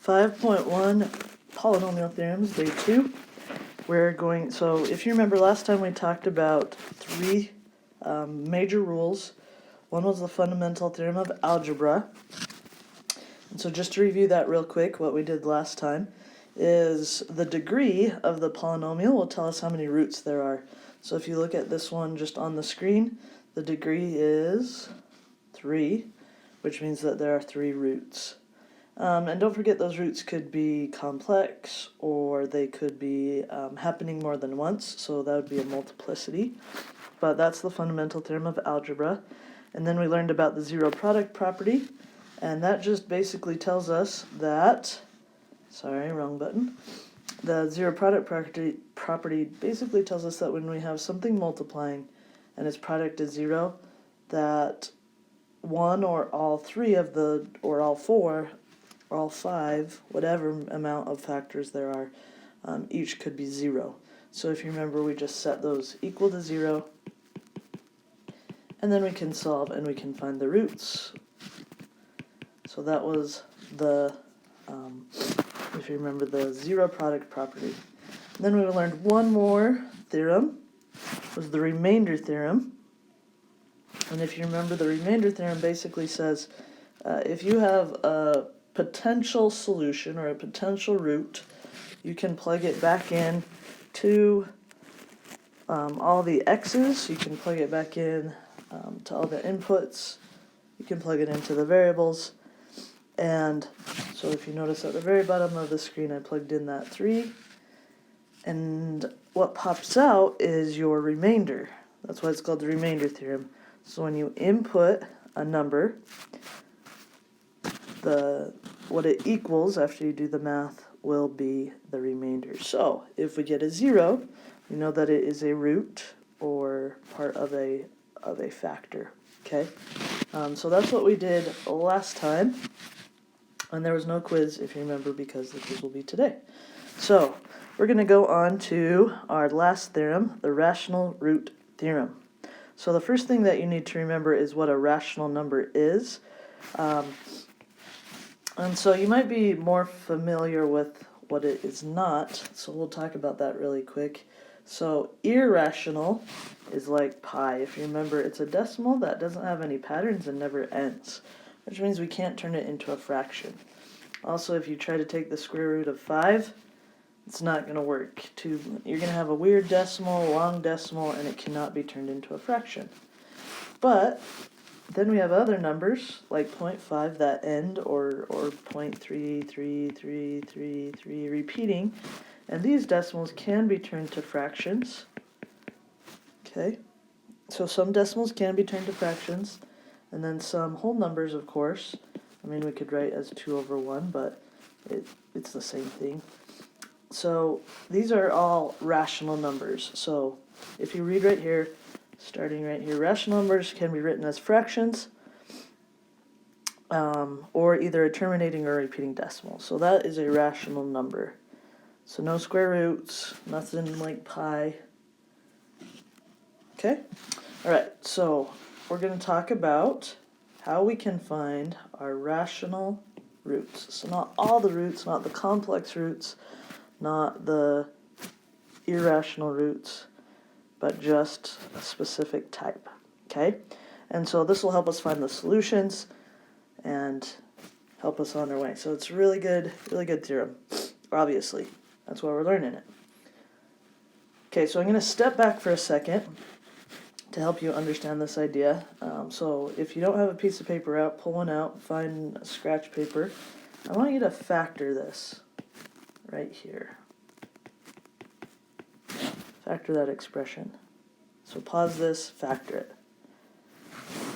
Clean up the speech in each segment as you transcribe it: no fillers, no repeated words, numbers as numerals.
5.1 polynomial theorems, day 2. So if you remember last time we talked about three major rules. One was the fundamental theorem of algebra. And so just to review that real quick, what we did last time is the degree of the polynomial will tell us how many roots there are. So if you look at this one just on the screen, the degree is 3, which means that there are 3 roots. And don't forget, those roots could be complex, or they could be happening more than once, so that would be a multiplicity. But that's the fundamental theorem of algebra. And then we learned about the zero product property, and that just basically tells us that, sorry, wrong button. The zero product property basically tells us that when we have something multiplying and its product is 0, that one or all 3 of the, or all 4, or all 5, whatever amount of factors there are, each could be 0. So if you remember, we just set those equal to 0, and then we can solve and we can find the roots. So that was the, if you remember, the zero product property. And then we learned one more theorem, was the remainder theorem. And if you remember, the remainder theorem basically says if you have a potential solution or a potential root, you can plug it back in to all the x's, you can plug it back in to all the inputs, you can plug it into the variables. And so if you notice at the very bottom of the screen, I plugged in that 3, and what pops out is your remainder. That's why it's called the remainder theorem. So when you input a number, what it equals after you do the math will be the remainder. So if we get a 0, we know that it is a root or part of a factor. Okay, so that's what we did last time, and there was no quiz, if you remember, because the quiz will be today. So we're going to go on to our last theorem, the rational root theorem. So the first thing that you need to remember is what a rational number is. And so you might be more familiar with what it is not, so we'll talk about that really quick. So irrational is like pi. If you remember, it's a decimal that doesn't have any patterns and never ends, which means we can't turn it into a fraction. Also, if you try to take the square root of 5, it's not going to work. You're going to have a weird decimal, a long decimal, and it cannot be turned into a fraction. But then we have other numbers like 0.5 that end, or 0.33333 repeating, and these decimals can be turned to fractions. Okay, so some decimals can be turned to fractions, and then some whole numbers, of course. I mean, we could write as 2 over 1, but it's the same thing. So these are all rational numbers. So if you read right here, starting right here, rational numbers can be written as fractions, or either a terminating or repeating decimal. So that is a rational number. So no square roots, nothing like pi. Okay? Alright, so we're going to talk about how we can find our rational roots. So not all the roots, not the complex roots, not the irrational roots, but just a specific type. Okay? And so this will help us find the solutions and help us on our way. So it's really good theorem, obviously. That's why we're learning it. Okay, so I'm going to step back for a second to help you understand this idea. So if you don't have a piece of paper out, pull one out, find a scratch paper. I want you to factor this right here. Factor that expression. So pause this, factor it.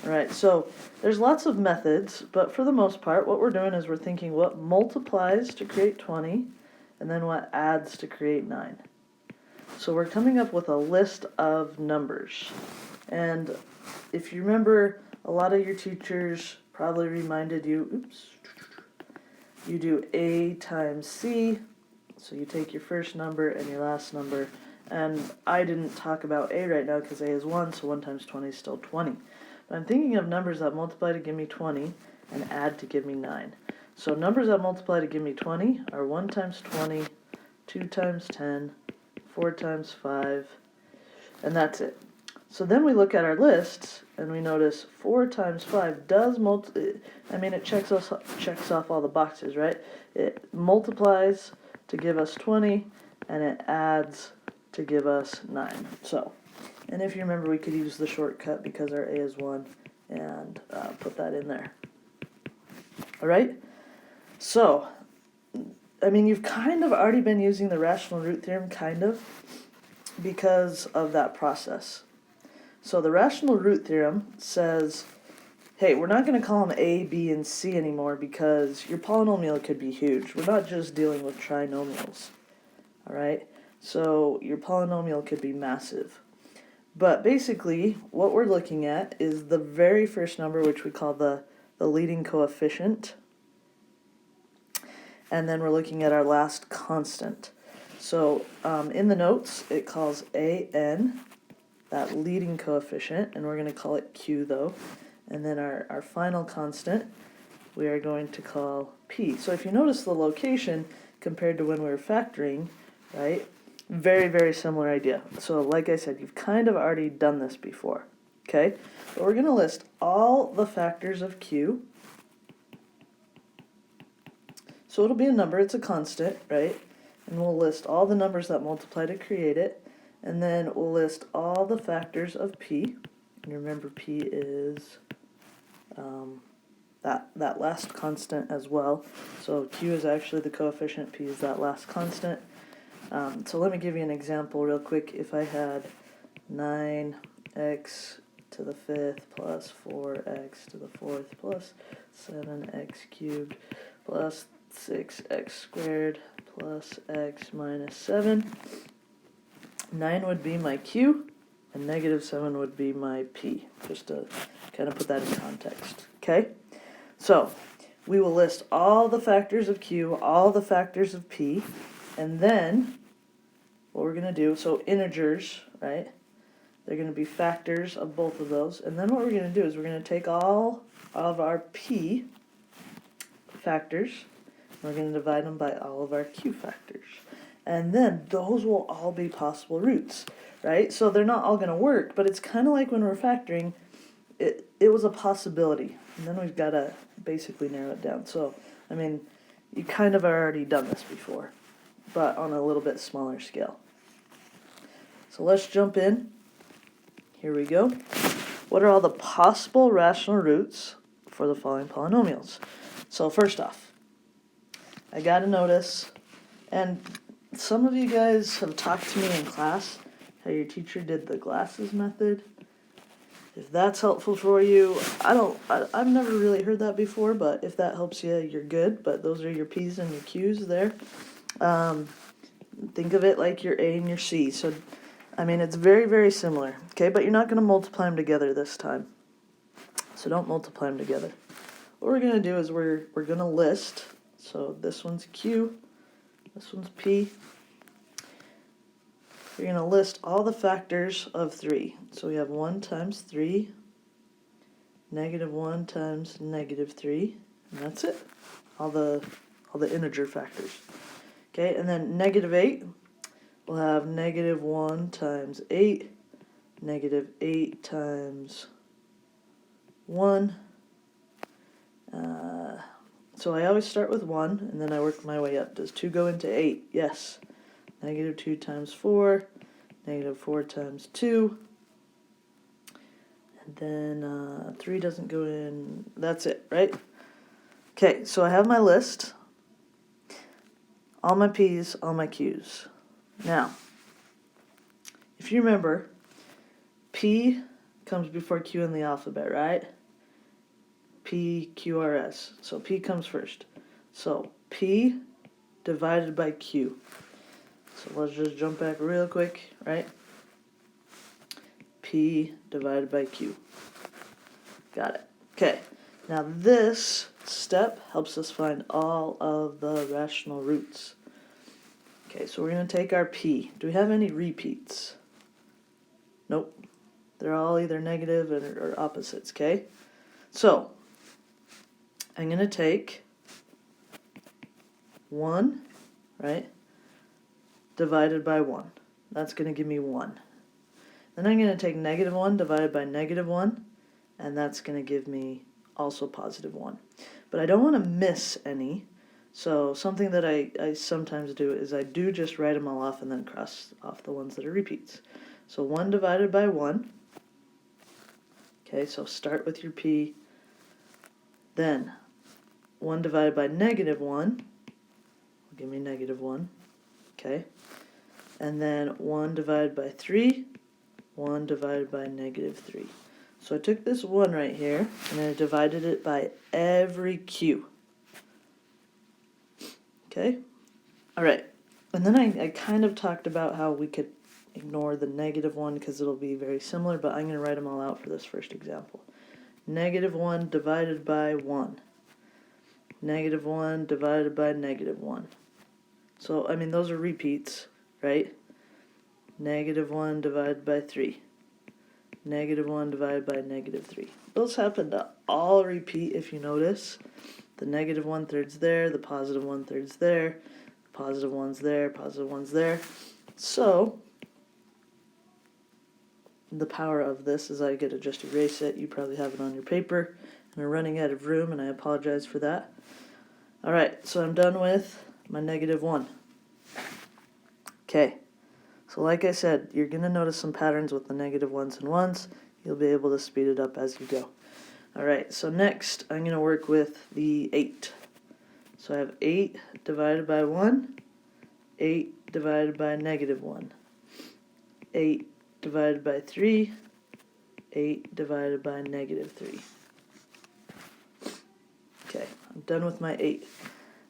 Alright, so there's lots of methods, but for the most part, what we're doing is we're thinking what multiplies to create 20, and then what adds to create 9. So we're coming up with a list of numbers. And if you remember, a lot of your teachers probably reminded you, you do A times C, so you take your first number and your last number. And I didn't talk about A right now because A is 1, so 1 times 20 is still 20. But I'm thinking of numbers that multiply to give me 20 and add to give me 9. So numbers that multiply to give me 20 are 1 times 20, 2 times 10, 4 times 5, and that's it. So then we look at our lists, and we notice 4 times 5 does it checks off all the boxes, right? It multiplies to give us 20, and it adds to give us 9. So, and if you remember, we could use the shortcut because our a is 1, and put that in there. All right? So, you've kind of already been using the rational root theorem, kind of, because of that process. So the rational root theorem says, hey, we're not going to call them A, B, and C anymore because your polynomial could be huge. We're not just dealing with trinomials, all right? So your polynomial could be massive. But basically, what we're looking at is the very first number, which we call the leading coefficient. And then we're looking at our last constant. So in the notes, it calls an, that leading coefficient, and we're going to call it q though. And then our final constant, we are going to call p. So if you notice the location compared to when we were factoring, right, very, very similar idea. So like I said, you've kind of already done this before, okay? But we're going to list all the factors of q. So it'll be a number, it's a constant, right? And we'll list all the numbers that multiply to create it. And then we'll list all the factors of p. And remember, p is that last constant as well. So q is actually the coefficient, p is that last constant. So let me give you an example real quick. If I had 9x to the 5th plus 4x to the 4th plus 7x cubed plus 6x squared plus x minus 7. 9 would be my q, and negative 7 would be my p, just to kind of put that in context, okay? So, we will list all the factors of q, all the factors of p, and then what we're going to do, so integers, right? They're going to be factors of both of those, and then what we're going to do is we're going to take all of our p factors, and we're going to divide them by all of our q factors. And then those will all be possible roots, right? So they're not all going to work, but it's kind of like when we're factoring, it was a possibility. And then we've got to basically narrow it down. So, you kind of already done this before, but on a little bit smaller scale. So let's jump in. Here we go. What are all the possible rational roots for the following polynomials? So first off, I got to notice, and some of you guys have talked to me in class how your teacher did the glasses method. If that's helpful for you, I've never really heard that before, but if that helps you, you're good. But those are your P's and your Q's there. Think of it like your A and your C. So, it's very, very similar, okay? But you're not going to multiply them together this time. So don't multiply them together. What we're going to do is we're going to list. So this one's Q. This one's P. You're going to list all the factors of 3. So we have 1 times 3, negative 1 times negative 3, and that's it. All the integer factors. Okay, and then negative 8, we'll have negative 1 times 8, negative 8 times 1. So I always start with 1, and then I work my way up. Does 2 go into 8? Yes. Negative 2 times 4, negative 4 times 2, and then 3 doesn't go in. That's it, right? Okay, so I have my list, all my P's, all my Q's. Now, if you remember, P comes before Q in the alphabet, right? P, Q, R, S. So P comes first. So P divided by Q. So let's just jump back real quick, right? P divided by Q. Got it. Okay. Now this step helps us find all of the rational roots. Okay, so we're going to take our P. Do we have any repeats? Nope. They're all either negative or opposites, okay? So I'm going to take 1, right, divided by 1. That's going to give me 1. Then I'm going to take negative 1 divided by negative 1, and that's going to give me also positive 1. But I don't want to miss any, so something that I sometimes do is I do just write them all off and then cross off the ones that are repeats. So 1 divided by 1. Okay, so start with your p. Then 1 divided by negative 1 will give me negative 1. Okay, and then 1 divided by 3, 1 divided by negative 3. So I took this 1 right here, and I divided it by every q. Okay? Alright, and then I kind of talked about how we could ignore the negative 1 because it'll be very similar, but I'm going to write them all out for this first example. Negative 1 divided by 1. Negative 1 divided by negative 1. So, I mean, those are repeats, right? Negative 1 divided by 3. Negative 1 divided by negative 3. Those happen to all repeat if you notice. The negative 1/3's there, the positive 1/3's there, the positive 1's there, positive 1's there. So, the power of this is I get to just erase it. You probably have it on your paper, and I'm running out of room, and I apologize for that. Alright, so I'm done with my negative 1. Okay, so like I said, you're going to notice some patterns with the negative 1's and 1's. You'll be able to speed it up as you go. Alright, so next I'm going to work with the 8. So I have 8 divided by 1, 8 divided by negative 1, 8 divided by 3, 8 divided by negative 3. Okay, I'm done with my 8.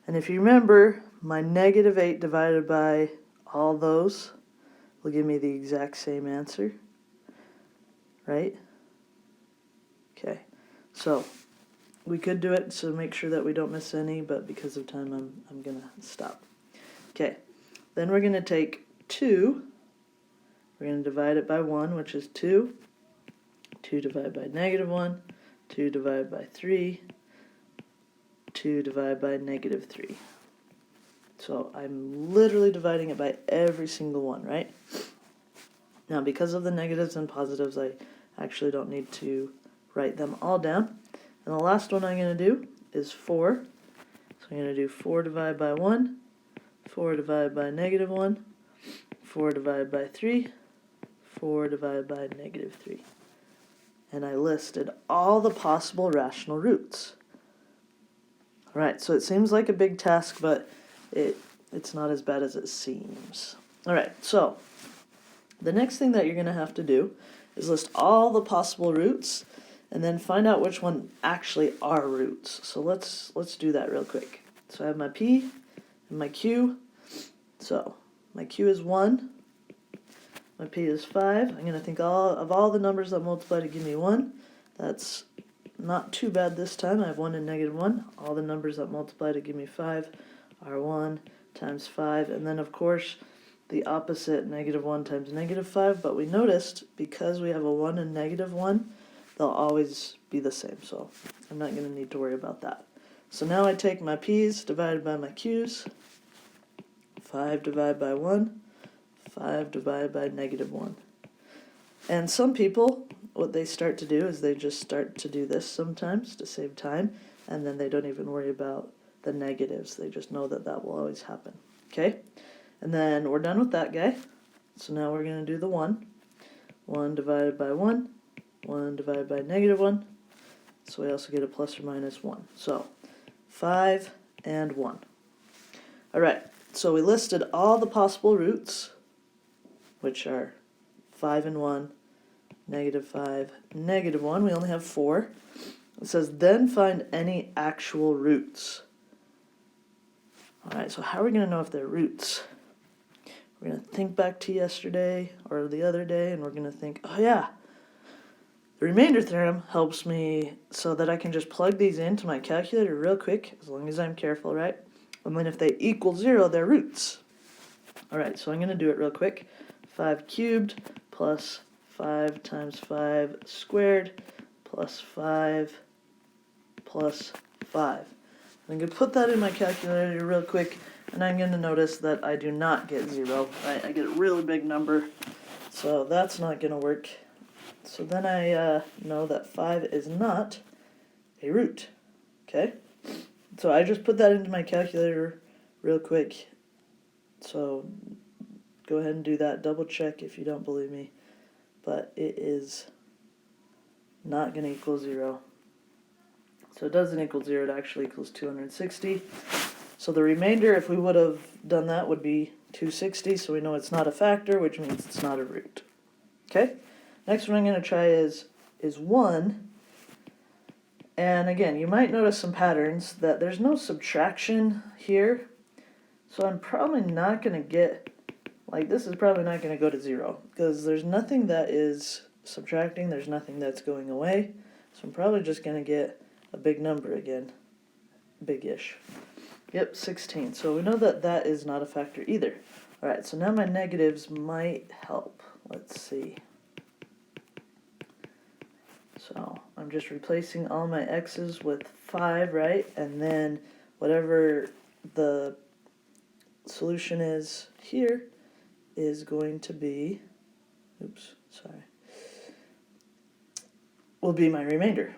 And if you remember, my negative 8 divided by all those will give me the exact same answer, right? Okay, so we could do it so make sure that we don't miss any, but because of time I'm going to stop. Okay, then we're going to take 2, we're going to divide it by 1, which is 2, 2 divided by negative 1, 2 divided by 3, 2 divided by negative 3. So I'm literally dividing it by every single one, right? Now because of the negatives and positives, I actually don't need to write them all down. And the last one I'm going to do is 4. So I'm going to do 4 divided by 1, 4 divided by negative 1, 4 divided by 3, 4 divided by negative 3. And I listed all the possible rational roots. Alright, so it seems like a big task, but it's not as bad as it seems. Alright, so the next thing that you're going to have to do is list all the possible roots and then find out which one actually are roots. So let's do that real quick. So I have my P and my Q. So my Q is 1, my P is 5. I'm going to think of all the numbers that multiply to give me 1. That's not too bad this time. I have 1 and negative 1. All the numbers that multiply to give me 5 are 1 times 5. And then, of course, the opposite, negative 1 times negative 5. But we noticed, because we have a 1 and negative 1, they'll always be the same. So I'm not going to need to worry about that. So now I take my P's divided by my Q's. 5 divided by 1. 5 divided by negative 1. And some people, what they start to do is they just start to do this sometimes to save time, and then they don't even worry about the negatives. They just know that that will always happen. Okay? And then we're done with that guy. So now we're going to do the 1. 1 divided by 1. 1 divided by negative 1. So we also get a plus or minus 1. So 5 and 1. Alright, so we listed all the possible roots, which are 5 and 1, negative 5, negative 1. We only have 4. It says, then find any actual roots. Alright, so how are we going to know if they're roots? We're going to think back to yesterday or the other day, and we're going to think, oh yeah, the remainder theorem helps me so that I can just plug these into my calculator real quick, as long as I'm careful, right? And then if they equal 0, they're roots. Alright, so I'm going to do it real quick. 5 cubed plus 5 times 5 squared plus 5 plus 5. I'm going to put that in my calculator real quick, and I'm going to notice that I do not get 0, right? I get a really big number, so that's not going to work. So then I know that 5 is not a root, okay? So I just put that into my calculator real quick, so go ahead and do that. Double check if you don't believe me, but it is not going to equal 0. So it doesn't equal 0, it actually equals 260. So the remainder, if we would have done that, would be 260, so we know it's not a factor, which means it's not a root. Okay? Next one I'm going to try is 1. And again, you might notice some patterns that there's no subtraction here. So I'm probably not going to get, like this is probably not going to go to 0, because there's nothing that is subtracting, there's nothing that's going away. So I'm probably just going to get a big number again, big-ish. Yep, 16. So we know that that is not a factor either. All right, so now my negatives might help. Let's see. So I'm just replacing all my x's with 5, right? And then whatever the solution is here is going to be, will be my remainder.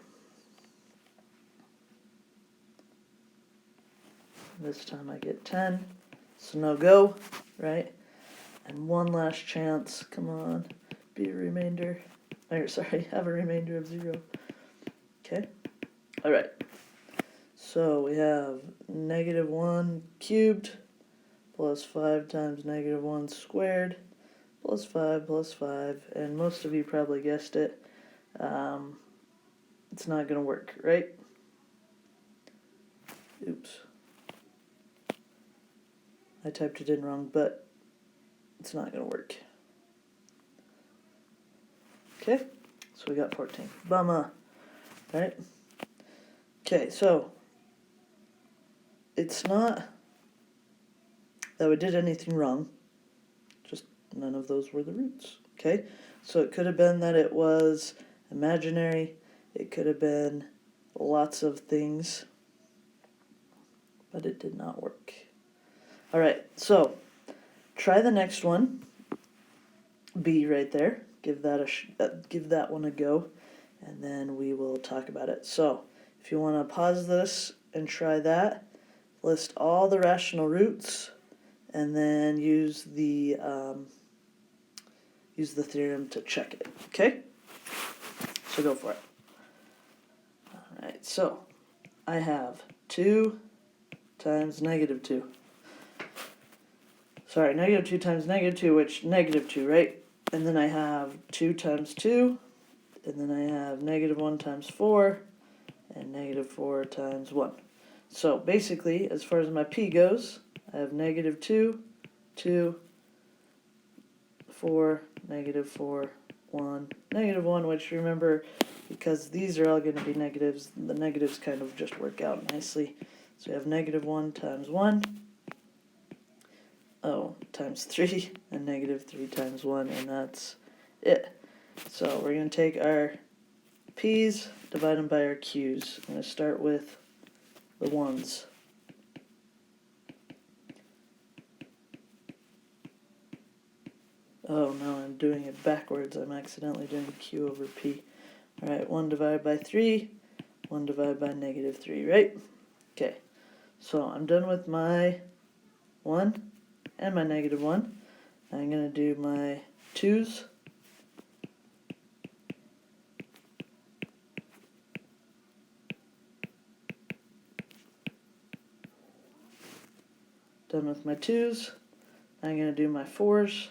This time I get 10, so no go, right? And one last chance, come on, be a remainder, have a remainder of 0. Okay, all right. So we have -1 cubed plus 5 times -1 squared plus 5, and most of you probably guessed it. It's not going to work, right? Oops. I typed it in wrong, but it's not going to work. Okay, so we got 14. Bummer, right? Okay, so it's not that we did anything wrong, just none of those were the roots, okay? So it could have been that it was imaginary, it could have been lots of things, but it did not work. All right, so try the next one, B right there. Give that one a go, and then we will talk about it. So if you want to pause this and try that, list all the rational roots, and then use the theorem to check it. Okay, so go for it. All right, so I have 2 times -2. Sorry, -2 times -2, which -2, right? And then I have 2 times 2, and then I have -1 times 4, and -4 times 1. So basically, as far as my p goes, I have -2, 2, 4, -4, 1, -1, which remember, because these are all going to be negatives, the negatives kind of just work out nicely. So we have -1 times 1. Times 3, and -3 times 1, and that's it. So we're going to take our p's, divide them by our q's. I'm going to start with the 1's. Oh no, I'm doing it backwards. I'm accidentally doing q over p. Alright, 1 divided by 3, 1 divided by -3, right? Okay, so I'm done with my 1 and my -1. I'm going to do my 2's. Done with my 2's. I'm going to do my 4's.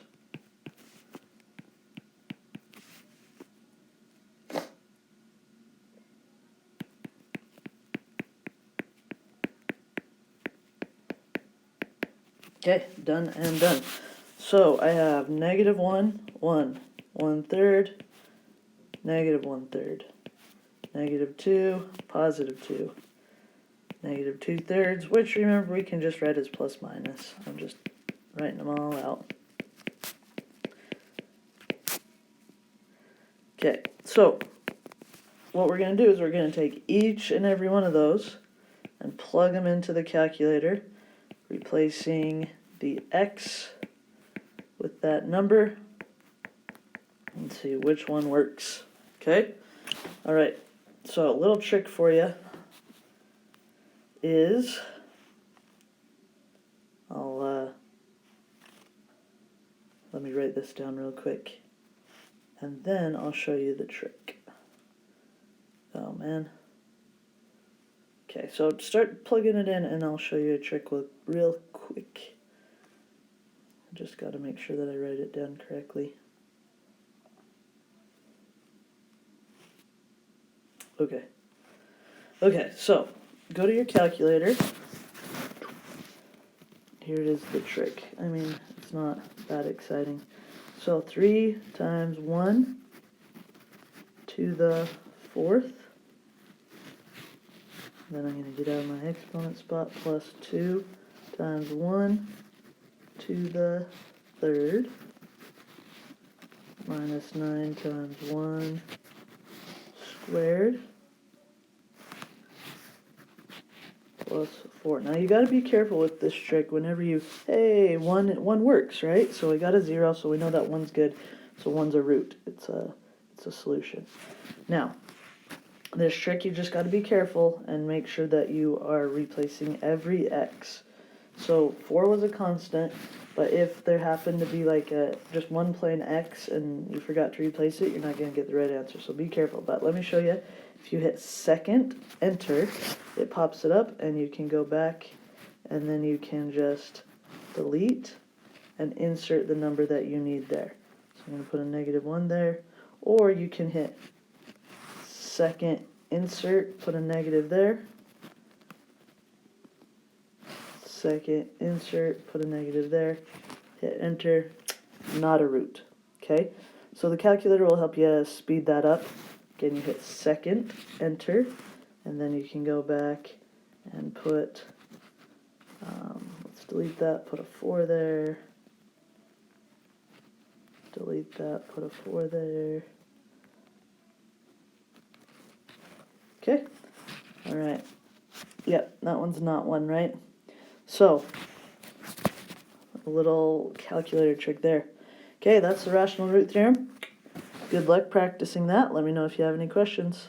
Okay, done and done. So I have -1, 1, 1/3, -1/3, -2, +2, -2/3, which remember we can just write as plus minus. I'm just writing them all out. Okay, so what we're going to do is we're going to take each and every one of those, and plug them into the calculator, replacing the x with that number, and see which one works. Okay? All right. So a little trick for you is, let me write this down real quick, and then I'll show you the trick. Oh man. Okay, so start plugging it in and I'll show you a trick real quick. I just got to make sure that I write it down correctly. Okay, so go to your calculator. Here it is, the trick. I mean, it's not that exciting. So 3 times 1 to the 4th. Then I'm going to get out of my exponent spot, plus 2 times 1 to the 3rd, minus 9 times 1 squared, plus 4. Now you got to be careful with this trick whenever you, hey, 1 works, right? So we got a 0, so we know that 1's good. So 1's a root. It's a solution. Now, this trick, you just got to be careful and make sure that you are replacing every x. So 4 was a constant, but if there happened to be like just one plain x and you forgot to replace it, you're not going to get the right answer. So be careful. But let me show you. If you hit second, enter, it pops it up and you can go back and then you can just delete and insert the number that you need there. So I'm going to put a -1 there, or you can hit second, insert, put a negative there. Second, insert, put a negative there. Hit enter, not a root. Okay, so the calculator will help you speed that up. Again, you hit second, enter, and then you can go back and put, let's delete that, put a 4 there. Delete that, put a 4 there. Okay, all right. Yep, that one's not 1, right? So, a little calculator trick there. Okay, that's the rational root theorem. Good luck practicing that. Let me know if you have any questions.